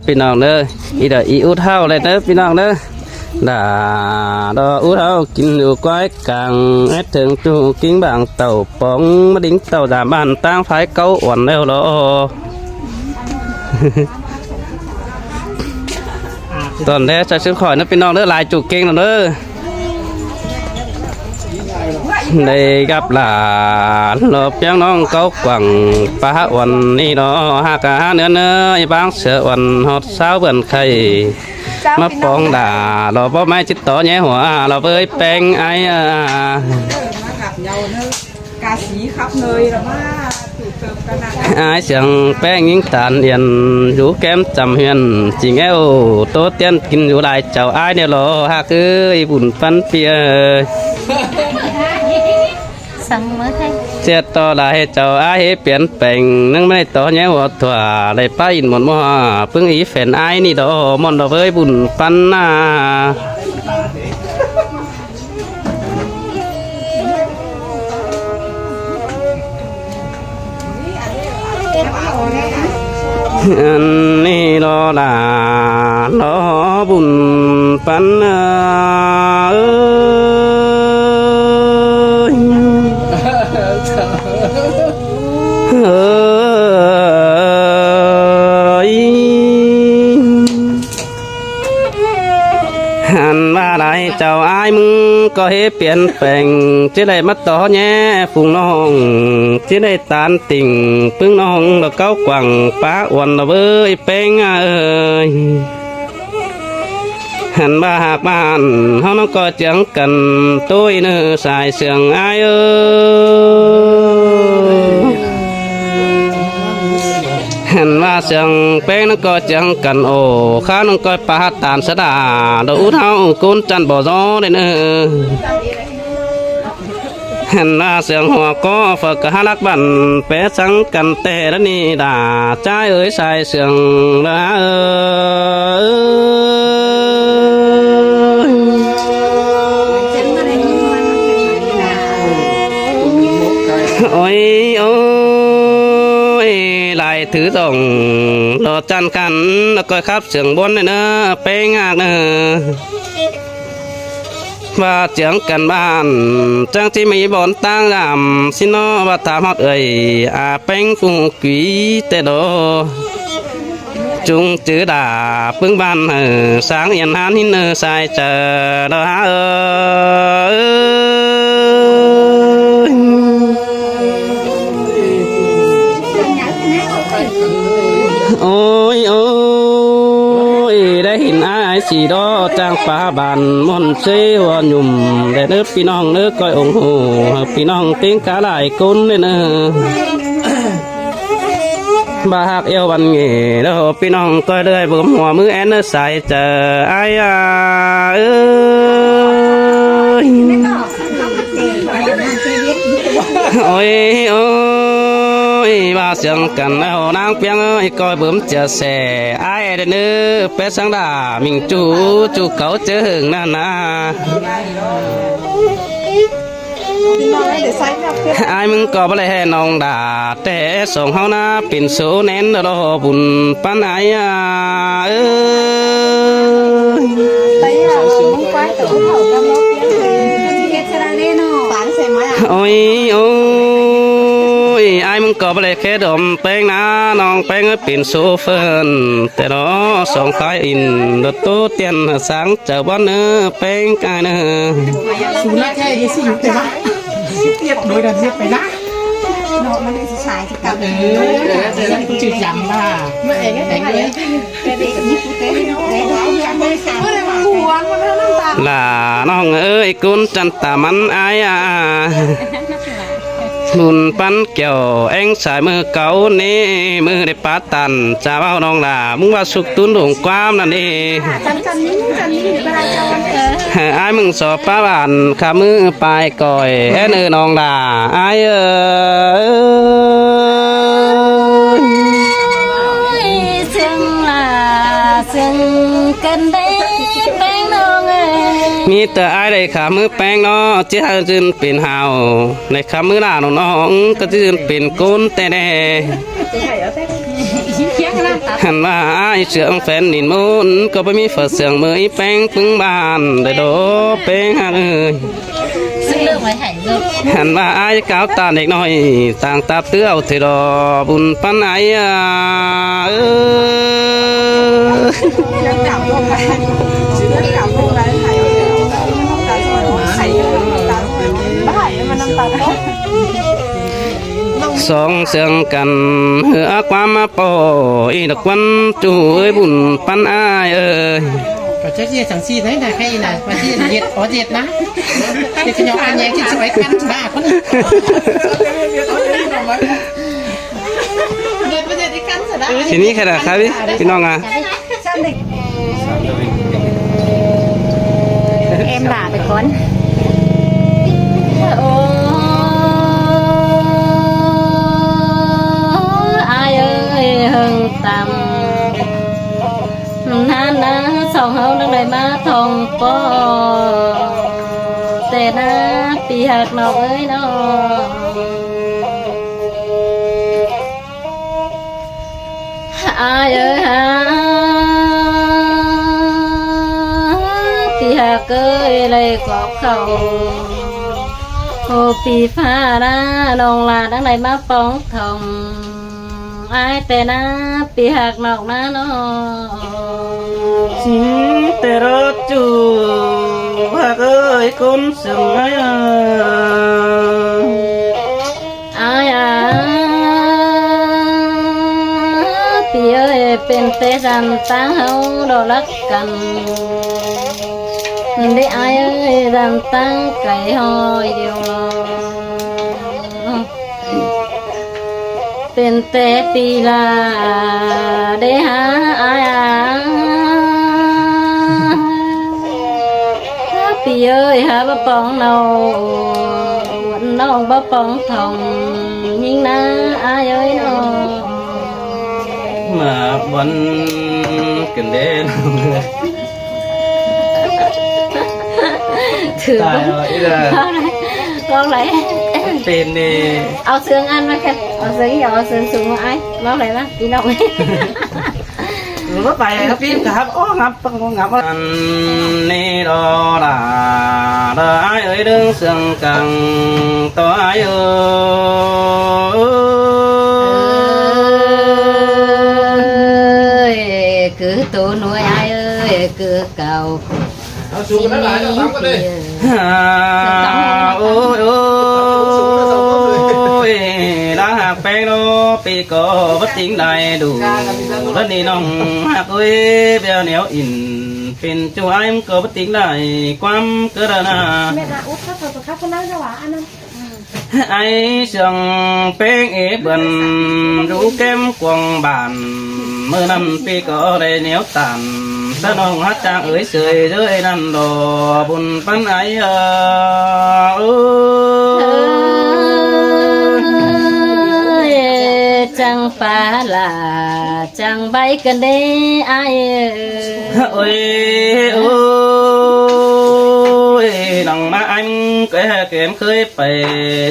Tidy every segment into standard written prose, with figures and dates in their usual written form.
พี่น้องเด้ออีเด้ออีอุเท่าเลยเด้อพี่น้องเด้อด่าดออุเท่ากินอยู่ก้อยกลางไอ้ถึงจูกิ้งบางเต่าป๋องมาดิ้งเต่าดาบ้านตั้งไฟเก้าอ่อนแล้วรอตอนแรกจะซื้อข่อยนะพี่น้องเด้อลายจุกเก่งเด้อได้กับหลานรอเพียงน้องเก้ากวังป้าวันนี้เนาะหากหาเนื้ออบางเสือวันฮอดเช้าเบิ่นไข่มาปองด่าเราบ่ไม่จิตต่อแย่หัวเราเอ้ยแป้งไอ้มากับเยาเนื้อกาสีขับเนยแล้วมาถูกเติมกันนะไอ้เสียงแป้งยิงตานเอียนอยู่แก้มจำเฮียนจริงแอวโตเตี้ยนกินอยู่หลายเจ้าไอ้เนี่ยรอหากเอ้ยบุญปันเปียสั่งมาให้เสียต่อหลายเจ้าไอ้เปลี่ยนแปลงนั่งไม่ต่อแย่หัวถั่วได้ป้าอินหมดมั่วพึ่งอีแฟนไอ้นี่ดอมอนดอเอ้ยบุญปันนาอันนี้รอลารอบุญปันนาหันมาได้เจ้าอายมึงก็เฮเปลี่ยนแปลงจะได้มาต่อแย่ฝูงน้องจะได้ตานติ่งพึ่งน้องแล้วเก้ากวังป้าอ้วนละเว้ยเป้งเอ้ยหันมาหากบ้านเฮาน้องก็เจียงกันตุ้ยเนื้อสายเสียงอายเอ้ยเห็นว่าเสียงเป้งนั่นก็จังกันโอ้ข้าน้องก็ปาตานสดาดูเท่ากุนจันบ่อซ้อได้เนอเห็นว่าเสียงหัวก็ฝึกหาลักบันเป๊ะสังกันแต่ละนี่ด่าใจเอ้ยใส่เสียงละโอ้ยโอ้ถือส่งรอจันกันแล้วก็ขับเสียงบนเนอเป้งงากเนอว่าเจียงกันบ้านจังที่มีบนตั้งดำสินอว่าตามฮอดเอ่ยอาเป้งฟุ้งกีเตโดจุงจือด่าพึ่งบ้านสางยันหันหินเนอใส่เจอดอโอ้ยโอ้ยได้เห็นอายสีดอจางป่าบานมอนเสียวหนุ่มแต่เนื้อพี่น้องเนื้อก้อยองหูพี่น้องเต็งกาหลายคนเลยเนอบาหักเอววันเงี้ยแล้วพี่น้องก้อยเลยบวมหัวมือแอนเนื้อใส่เจออายเอ้ยโอ้ยโอ้ว่าเสียงกันแล้วนางเปียงเอ้ยก้อยเบิ่มเจอแส่ไอ้เด้อเนื้อเป็ดสังดามิงจูเขาเจอหึงนั่นนะไอ้มึงก็บ่ได้ให้น้องด่าแต่ส่งเฮานะเป็นโซแน่นรอบุญปานไอ้เอ้ยโอ้ยโอ้ยไอ้มึงก็บ่ได้แค่ดมแป้งนะน้องแป้งเป็นโซเฟิร์นแต่รอสองฝ่ายอินรถตู้เตียนสังเจอบ้านเนื้อแป้งกายเนื้อสูงแค่ยี่สิบแต่ว่าเรียบโดยการเรียบไปนะเนาะมันเป็นสายที่กับจืดยำบ้าเมื่อเองก็แต่งเลยแต่เด็กนี่กูเต้นเนาะเมื่อไรมันหวานมันน้ำตาลล่ะน้องเอ้ยกุนจันตามันอายบุญปันเกี่ยวเอ็งสายมือเก่านี่มือได้ปาตันจะว่าน้องล่ะมึงว่าสุกตุนหลงความนั่นเองจันนี้เวลาจะวันไอ้มึงสอบป้าบ้านขามือปลายก่อยแอนน้องด่าไอ้เสียงละเสียงกันได้แป้งน้องมีแต่ไอ้ได้ขามือแป้งเนาะที่ให้จืนเป็นหาวในขามือหน้าน้องก็จืนเป็นก้นแต่แน่ เคี้ยงน้ำตา หันมาไอ้เสืองแฟนนินมุนก็ไปมีฝัดเสียงมือแป้งปึงบานได้โดเป้งหาเลย ซึ่งเรื่องไว้หายเรื่อง หันมาไอ้ก้าวตาเด็กน้อยต่างตาเตื้อเอาเทดอบุญปันไอ้เออ ยังเก่าลงไปชื่อเรื่องเก่าลงไปไข่ตาซอยไข่ตาบ้ามันน้ำตาต้ม สองเสียงกันเหือความมาปอยดอกวันจูเอ้ยบุญปันไอ้เอ้ย ก็จะเรียกสังสีได้นะใครนะมาที่เย็ดอ๋อเย็ดนะเด็กขยออันแยงที่สมัยกันบ้าคน เดินไปเดินด้วยกันเสร็จแล้ว ทีนี้ขนาดครับพี่น้องอ่ะ เอ็มด่าไปก่อนโอ้อายเอ้ยหึงต่ำนานนะสองเฮานังเลยมาทองปอแต่นะปีหักนอกเอ้ยน้องอายเอ้ยหาปีหักเอ้ยเลยกอบเขาโอปีฟ้านะน้องลาดังเลยมาป้องทองอายแต่นะปีหักนอกนะน้อง สิแต่รถจูหักเอ้ยคนเสียงไอ้ อายปีเอ้ยเป็นเตจันตาเฮาดอรักกันได้อายเอ้ยดันตั้งไก่หอยเดียวรอเป็นเตปีลาได้หาอายปีเอ้ยหาบะปองเนาวันน้องบะปองทองยิ่งนะอายเอ้ยน้อง มาวันกันเด่น ถือ ตายแล้วอีกแล้ว ร้องไหน เป็นนี่ เอาเสื้ออันมาแค่เอาเสื้อที่เอาเสื้อสูงมาไอ้ร้องไหนมาพี่น้อง หรือว่าไปครับพี่ครับโอ้งับต้องงับอันนี้รอดาเด้อไอ้เอ้ยดึงเสียงกังตัวไอ้เอ้ย cứ tụ nuôi ai ơi cứ cầu สูงหลายๆซ้ำกันเลย โอ้ยโอ้ยล้างหักแป้งโนปีก็วัดจริงได้ดูแล้วนี่น้องหักเอ้ยเบี้ยเหนียวอินเป็นช่วยมันก็วัดจริงได้ความเกิดนะ แม่ละอุ๊ดถ้าเธอประคับคนนั้นจะหวาอันนั้น ไอ้เสียงเพลงเอ๋เบิ่นรู้เก็มกวางบานเมื่อนั้นปีก็ได้เหนียวตันสนองฮัดจางเอ๋ยเสยเด้ยนั่นดอบุญปันไอ้chẳng phải là chẳng bay cần đi ai ơi ôi đằng má anh cái kém khơi phải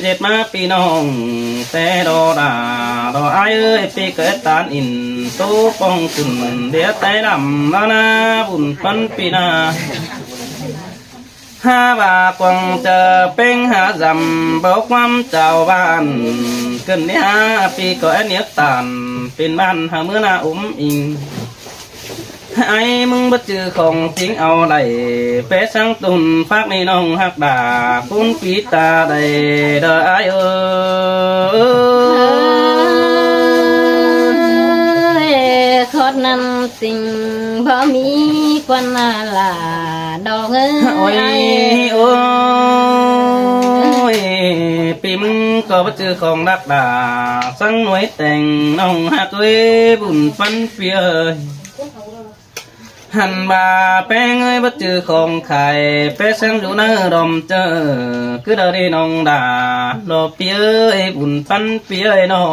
dệt má pi nong xe đò đà đò ai ơi pi cái tan in tô phong chừng đĩa tay nằm na na bùn phân pi na ha bà quăng chờ bên ha dầm bao quăm chào bàn cần đi ha pi có niết tànเป็นบ้านหาเมื่อนาอิงไอ้มึงบัดจือของทิ้งเอาไหลเปสังตุนฟากในน้องหักด่าปุ้นปีตาได้เด้อไอ้คดนั้นสิ่งพอมีควันนาลาดอกเอ้ย โอ้ยโอ้ยปีมึงก็บัดจือของรักด่าสังหน่วยแต่งน้องหักเอ้ยบุญฟันเฟียหันบาแป้งเอ้ยบัดจือของไข่เปสังอยู่เนื้อดมเจอคือเดาได้น้องด่าดอกเปียเอ้ยบุญฟันเปียเนาะ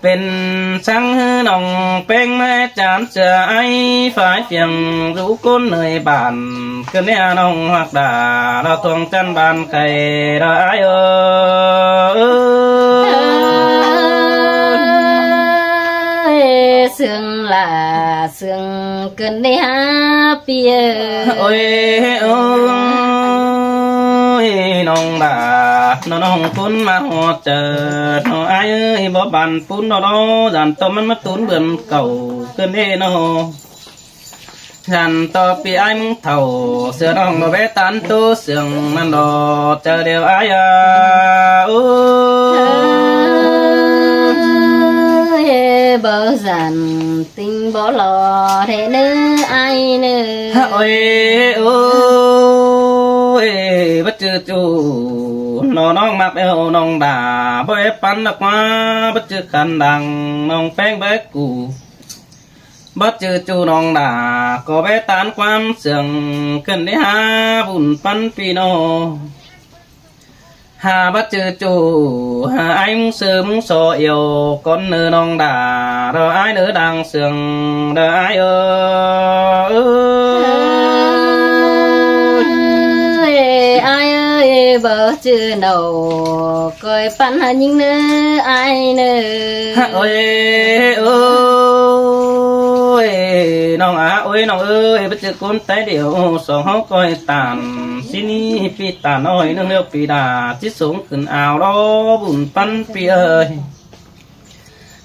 เป็นสังน้องแป้งแม่จานเจอไอ้ฝ่ายเพียงรู้ก้นเหนื่อยบานคือเนี่ยน้องหักด่าเราทวงจันบานไข่เราไอ้ sương là sương cơn đi há bia ôi ôi nong đã nong phun mà họ chờ nó ai ơi bỏ bàn phun nó đó dàn tôm mất tốn vườn cầu cơn đi nó dàn to bị ai mong thầu sửa nong nó bé tán tô sương man đò chờ đều ai à bờ dàn tình bỏ lò thế nữ ai nữ ôi ôi bất chư chủ nó nong mặc eo nong đà bơi pan đặc quá bất chư khăn đằng nong phèn bé cụ bất chư chủ nong đà có bé tán quan sườn cần đi ha bùn pan pino hà bất chư chủ hà anh sớm so yêu con nữ nong đà rồi ai nữ đang sườn rồi ai ai ơi bờ chữ đầu coi pan hà những nữ ai nữ ôi ôi nong á ôi nong ơi bất chư con tay điều song hóc coi tàn xin pi tàn ơi nương liêu pi đà chít xuống khẩn ảo đó bùn pan pi ơi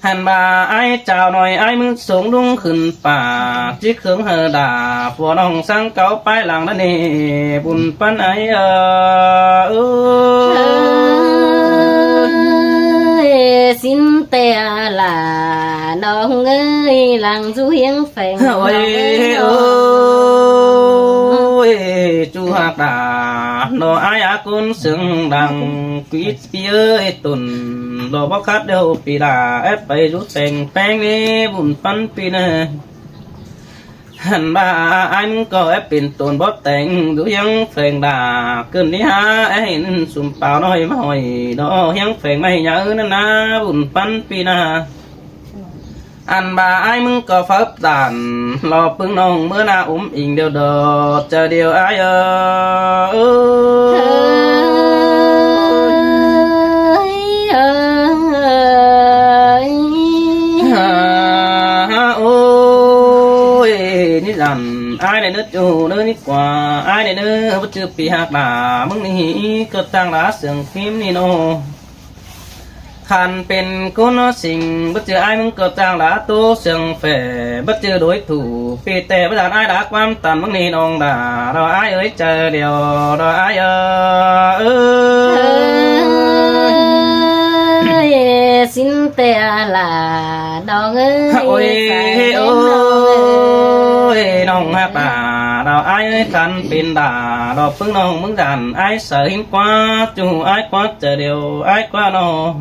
hàn bà ai chào nói ai muốn xuống đúng khẩn bà chiếc hướng hờ đà phù nong sang cáopai làng đó nè bùn pan ấy xin tè là nong ơi làng du hiến phèn ôi ôi chú hạt đà nó ai á con sương đằng quý pi ơi tuần lo bóc khát đâu pi đà ép bay rút thành phèn đi bùn pan pi nè hẳn bà anh có ép pin tuần bóp thành du hiến phèn đà cơn đi ha em sum bao nói mà hỏi đó hiến phèn mày nhớ nên na bùn pan pi na anh bà ai muốn có pháp đàn lo bưng nông mưa na ỉn đều đò chờ điều ai ôi ní dàn ai này nước chủ nơi ní quả ai này nước bất chư bị hạt đà mưng ní cơ tăng lá sườn phim ní nô khănเป็นคนสิ่งbất chư ai muốn cờ trang đã tu sừng phệ bất chư đối thủ vì tệ bất ai đã quan tâm mong ni nong đà rồi ai ơi chờ điều rồi ai ơi xin tè là nong ơi ôi ôi nong hát đà rồi ai ơi khănเป็นđà rồi phương nong muốn dàn ai sợ hiến quá chủ ai quá chờ điều ai quá nó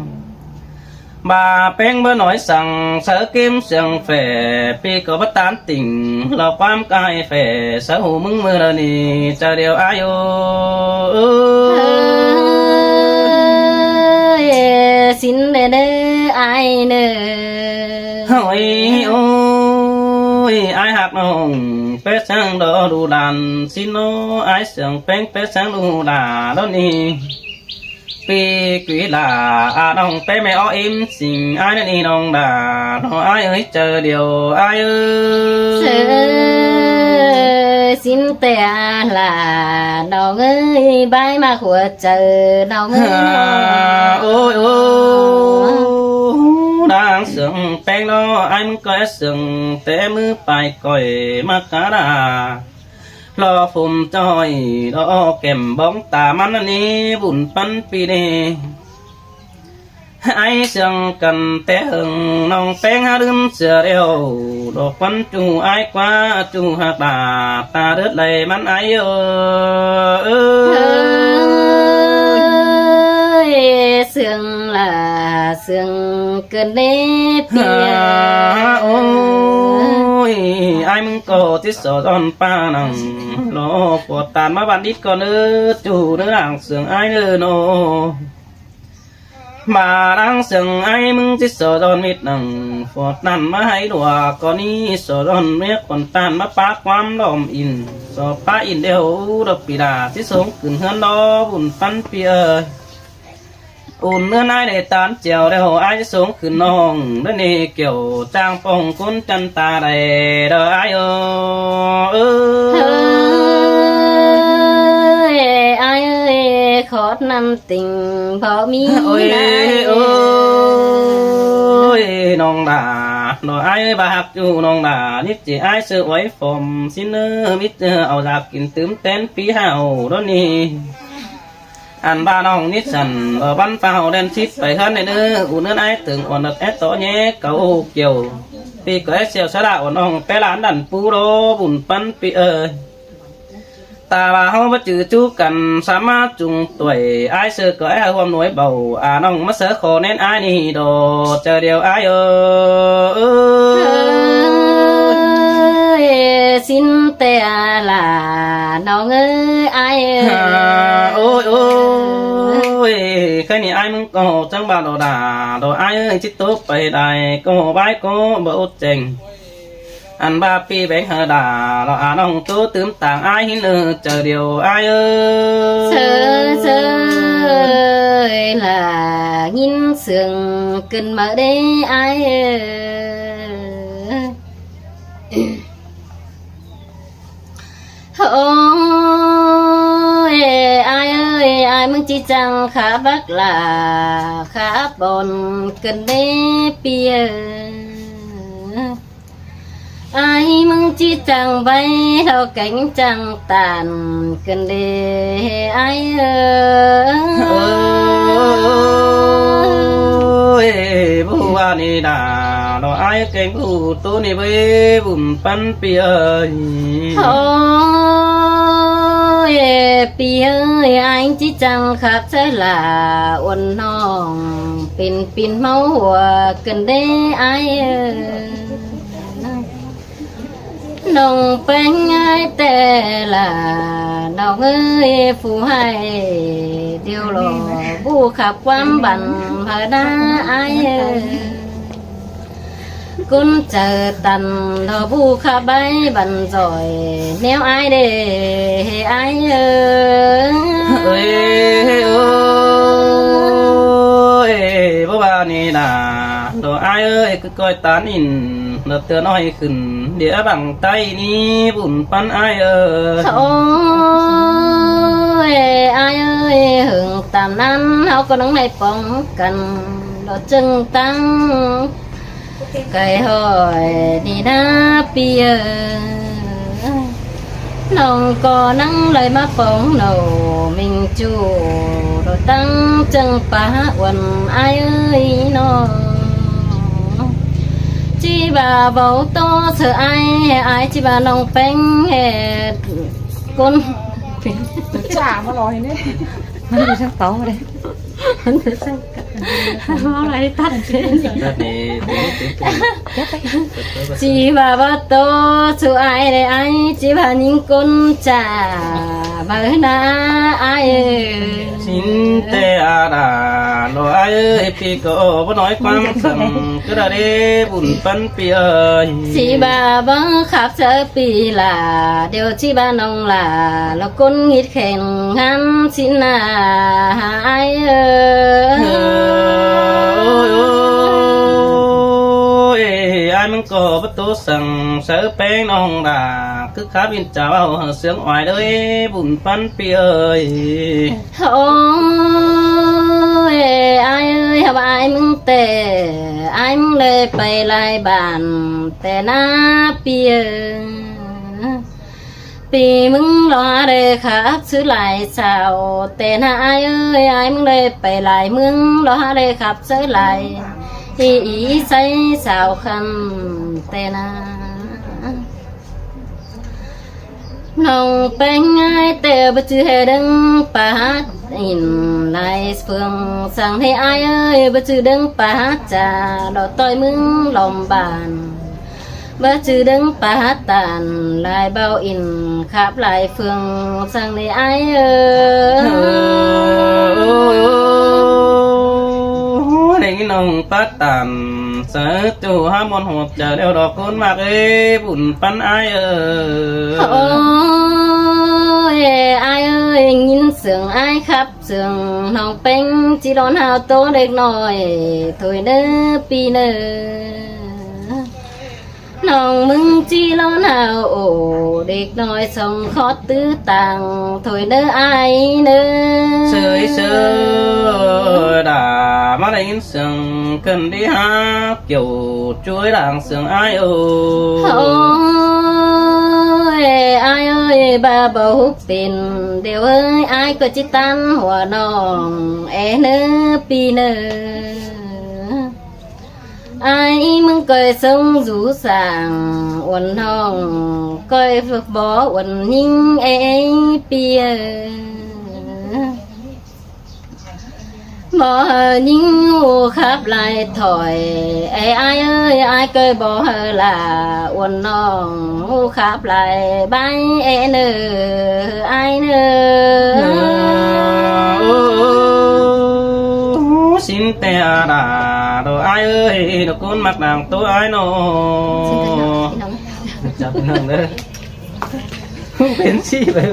bà bén bữa nói rằng sở kim sườn phệ pi có bất tán tình lo quan cai phệ sở hữu mừng mưa đời nì chờ điều ai xin để ai nè ôi ôi ai hạt nồng bé sang đó đủ đàn xin nó ai sườn bén bé sang đủ đà đó nì pi quý là đồng bé mẹ o im xin ai nên đi đồng đà nó ai ơi chờ điều ai ơi xin tè là đồng ơi bay mà của chờ đồng ơi ôi ôi đang sướng bén đó ai muốn coi sướng té mưa bài coi mà cá đà lo phùm trôi đó kèm bóng tà mắn ní bùn pan pi nè ai sương cần té hừng nong phèn ha đâm sửa đeo đồ quan chủ ai quá chủ hạt đà ta đứt lệ mắn ai ơi sương là sương cơn đế bia ôi ai mừng có tiết sở giòn pa nằng lo của tàn mà bạn ít con nữa chủ nữa hàng sương ai nữa nó mà đang sừng ai mừng tiết sở giòn mít nằng phật tàn mà hay đùa con đi sở giòn miết còn tàn mà pa quam đom in sở pa in đều đập bị đà tiết sống cứng hơn đó bùn pan pia อุ่นเนื้อไอ้ได้ตานเจียวได้หัวไอ้สูงขึ้นน้องเรื่องนี้เกี่ยวจางปองคุณจันตาได้เด้อไอ้เฮ้ยไอ้เอ้ยขอดนำติ่งพอมี โอ้ย นะ โอ้ยน้องด่าน้องไอ้บาหักอยู่น้องด่านิดจีไอ้เสือไว้ฟอมสิเนื้อมิตรเอาจากกินตื้มเต้นปีเห่าเรื่องนี้อันบ้าน้องนิดสันบันเฝ้าเดินชิดไปข้างในเนื้ออุ่นเนื้อไอ้ตึงอ่อนแอตโตแย่เก่าเกี่ยวปีก็ไอ้เสียวสระอ่อนน้องไปหลานดันปูโรบุญปันปีตาว่าเฮาบ่จื้อจู้กันสามารถจุงตัวยอ้ายเสือก็ไอ้ความหน่วยเบาน้องมาเสือขอเน้นอ้ายนี่ดอเจอเดียวอ้ายสินแต่ลาน้องเอ้ยไอ้โอ้ยโอ้ยแค่นี้อ้ายมึงก็จังบาดด่าดออ้ายจิตตกไปได้ก็บายก็บ่อดเจงอันบาปีแบงหาด่าเราน้องตัวตื่มต่างอ้ายหินเจอเดียวอ้ายเสยlà nhìn sương cần mở đây ai ôi ai ơi ai muốn chỉ chẳng khá bác là khá bồn cần đế bia ai mừng chỉ chẳng vay đâu cánh chẳng tàn cần đế ai ơi bố ba ni đà đó ai cánh bố tôi ni với bùn pan pi ơi ôi pi ơi anh chỉ chẳng khác sẽ là uốn nong pin máu hùa cần đế ai nồng bánh ai tệ là nồng ơi phù hai điều lò bu khắp quan bằng hờ đá ai cũng chờ tần lò bu khắp bay bằng rồi nếu ai để ai ơi bố ba ni đà đồ ai ơi cứ coi tán in đợt tựa nói khẩn đĩa bằng tay ní bùn pan ai ôi ai ơi hưởng tạm năm họ có nắng này bóng cần đó chân tăng cái hỏi đi đá bia nồng có nắng lời má bóng nầu mình chủ đồ tăng chân phá quần ai ơi nó chỉ bà bầu to sợ ai chỉ bà nông bánh hè con chả mà nói đấyมันดูช่างเต๋าเลยมันดูช่างอะไรตัดchỉ bà bà to sợ ai đây ai chỉ bà những con chả bà na ai xin tê đà đồ ai ơi pi có bố nói quăng sầm cứ đã đi bùn pan pi ơi chỉ bà băng khắp sợ pi là điều chỉ bà nông là con nghít khen ngăn xin là ai ai mình có bất tố sằng sớ bé non đà cứ khá bên chào sướng ngoài đấy bùn pan pi ơi ôi ai ơi hả ai mừng tệ ai mừng lê bay lại bàn tệ na pi pi mừng lo để khác xứ lại sao tệ na ai ơi ai mừng lê bay lại mừng lo để khác xứ lại ý say sao khăn tê na nông bánh ai tê bất chư hề đừng bà hát in lại phương sang thế ai ơi bất chư đừng bà hát trà đỏ tôi mừng lòng bàn bất chư đừng bà hát tàn lại bao in khắp lại phương sang thế ai ơi cái nông phát tàn sợ chủ ha môn hộp chờ đeo đỏ côn mạc ơi bùn pan ai ôi ai ơi ยยินเสียงอ้ายครับเสียงน้องเป็งจีร้อนหาวโตเด็กน้อยถอยเด้อปีเด้อน้องมึงจีร้อนหาวโอเด็กน้อยส่งขอตื้อต่างถอยเด้ออ้ายเด้อ sơi đã mà đánh sừng cần đi hát kiểu chuối đảng sừng ai ơi โอ้ยอายเอ้ยบาบ่ฮุบเป็นเดี๋ยวเอ้ยอายก็จิตันหัวน้องเอเนื้อปีเนื้ออายมึงก็ส่งรูสร้างอ้วนห้องก็ฝึกบ่อ้วนยิ่งเอปีเอ้ยบ่ยิงหูขับไล่ถอยไอ้อายเอ้ยอายเคยบ่เฮอละอ้วนน้องหูขับไล่ใบเอเนออายเนอ xin tè đà đồ ai ơi đồ con mặt nàng tôi ai nó chặt nằng đấy không biến chi vậy